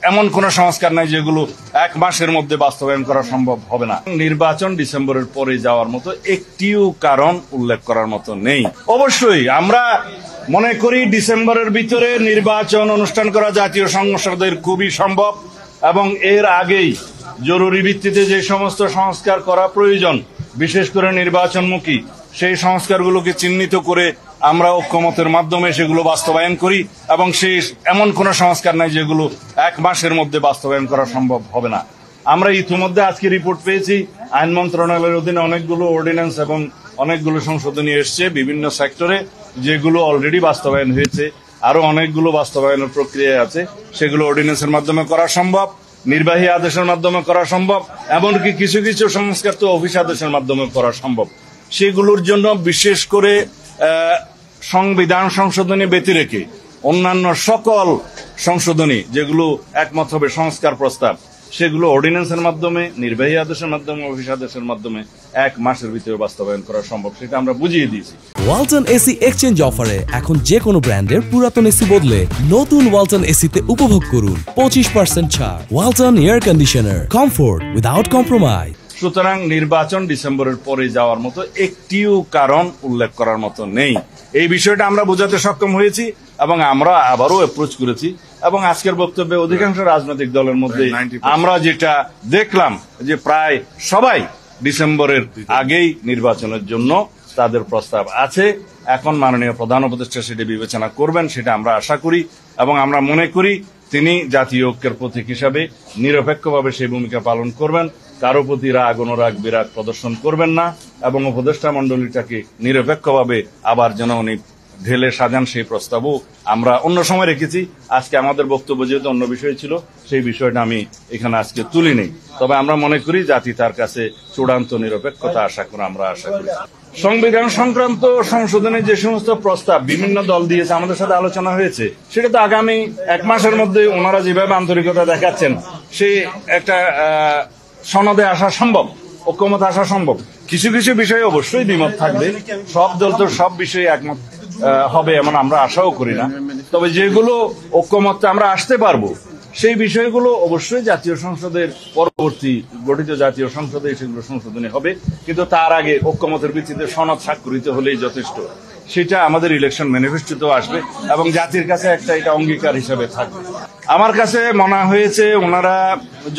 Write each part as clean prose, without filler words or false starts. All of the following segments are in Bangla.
এমন কোন সংস্কার নাই যেগুলো এক মাসের মধ্যে বাস্তবায়ন করা সম্ভব হবে না। নির্বাচন ডিসেম্বরের পরে যাওয়ার মতো একটিও কারণ উল্লেখ করার মতো নেই। অবশ্যই আমরা মনে করি ডিসেম্বরের ভিতরে নির্বাচন অনুষ্ঠান করা জাতীয় সংসদের খুবই সম্ভব এবং এর আগেই জরুরি ভিত্তিতে যে সমস্ত সংস্কার করা প্রয়োজন, বিশেষ করে নির্বাচনমুখী, সেই সংস্কারগুলোকে চিহ্নিত করে আমরা ঐক্যমতের মাধ্যমে সেগুলো বাস্তবায়ন করি এবং সেই এমন কোন সংস্কার নাই যেগুলো এক মাসের মধ্যে বাস্তবায়ন করা সম্ভব হবে না। আমরা ইতিমধ্যে আজকে রিপোর্ট পেয়েছি আইন মন্ত্রণালয়ের অধীনে অনেকগুলো অর্ডিন্যান্স এবং অনেকগুলো সংশোধনী এসছে বিভিন্ন সেক্টরে, যেগুলো অলরেডি বাস্তবায়ন হয়েছে। আরো অনেকগুলো বাস্তবায়নের প্রক্রিয়ায় আছে, সেগুলো অর্ডিন্যান্সের মাধ্যমে করা সম্ভব, নির্বাহী আদেশের মাধ্যমে করা সম্ভব, এমনকি কিছু কিছু সংস্কার তো অফিস আদেশের মাধ্যমে করা সম্ভব। সেগুলোর জন্য বিশেষ করে সংবিধান সংশোধনী ব্যতি রেখে অন্যান্য সকল সংশোধনী যেগুলো একমত হবে সংস্কার প্রস্তাব, সেগুলো অর্ডিন্যান্সের মাধ্যমে, নির্বাহী আদেশের মাধ্যমে, অফিস আদেশের মাধ্যমে এক মাসের ভিতরে বাস্তবায়ন করা সম্ভব, সেটা আমরা বুঝিয়ে দিয়েছি। ওয়ালটন এসি এক্সচেঞ্জ অফারে এখন যে কোনো ব্র্যান্ডের পুরাতন এসি বদলে নতুন ওয়ালটন এসিতে উপভোগ করুন 25% ছাড়। Walton air conditioner, comfort without compromise. সুতরাং নির্বাচন ডিসেম্বরের পরে যাওয়ার মতো একটিও কারণ উল্লেখ করার মতো নেই। এই বিষয়টা আমরা বোঝাতে সক্ষম হয়েছি এবং আমরা আবারও অ্যাপ্রোচ করেছি এবং আজকের বক্তব্যে অধিকাংশ রাজনৈতিক দলের মধ্যে আমরা যেটা দেখলাম যে প্রায় সবাই ডিসেম্বরের আগেই নির্বাচনের জন্য তাদের প্রস্তাব আছে। এখন মাননীয় প্রধান উপদেষ্টা সেটা বিবেচনা করবেন, সেটা আমরা আশা করি এবং আমরা মনে করি তিনি জাতীয় ঐক্যের প্রতীক হিসাবে নিরপেক্ষভাবে সেই ভূমিকা পালন করবেন, কারো প্রতি রাগ অনুরাগ বিরাগ প্রদর্শন করবেন না এবং উপদেষ্টা মন্ডলীটাকে নিরপেক্ষভাবে আবার যেন উনি ঢেলে সাজান সেই প্রস্তাবও আমরা অন্য সময় রেখেছি। আজকে আমাদের বক্তব্য যেহেতু অন্য বিষয় ছিল, সেই বিষয়টা আমি এখানে আজকে তুলি নেই। তবে আমরা মনে করি জাতি তার কাছে চূড়ান্ত নিরপেক্ষতা আশা করি। সংবিধান সংক্রান্ত সংশোধনের যে সমস্ত প্রস্তাব বিভিন্ন দল দিয়েছে, আমাদের সাথে আলোচনা হয়েছে, সেটা তো আগামী এক মাসের মধ্যে ওনারা যেভাবে আন্তরিকতা দেখাচ্ছেন সে একটা সনদে আসা সম্ভব, ঐক্যমত আসা সম্ভব। কিছু কিছু বিষয়ে অবশ্যই দ্বিমত থাকবে, সব দল তো সব বিষয়ে একমত হবে এমন আমরা আশাও করি না। তবে যেগুলো ঐক্যমতে আমরা আসতে পারবো সেই বিষয়গুলো অবশ্যই জাতীয় সংসদের পরবর্তী গঠিত জাতীয় সংসদে সেগুলো সংশোধনী হবে, কিন্তু তার আগে ঐক্যমতের ভিত্তিতে সনদ স্বাক্ষরিত হলেই যথেষ্ট। সেটা আমাদের ইলেকশন ম্যানিফেস্টোতেও আসবে এবং জাতির কাছে একটা এটা অঙ্গীকার হিসেবে থাকবে। আমার কাছে মনে হয়েছে ওনারা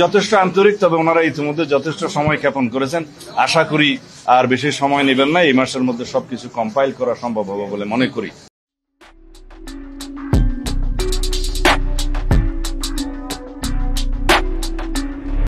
যথেষ্ট আন্তরিক, তবে ওনারা ইতিমধ্যে যথেষ্ট সময় ক্ষেপণ করেছেন। আশা করি আর বেশি সময় নেবেন না, এই মাসের মধ্যে সবকিছু কম্পাইল করা সম্ভব হবে বলে মনে করি।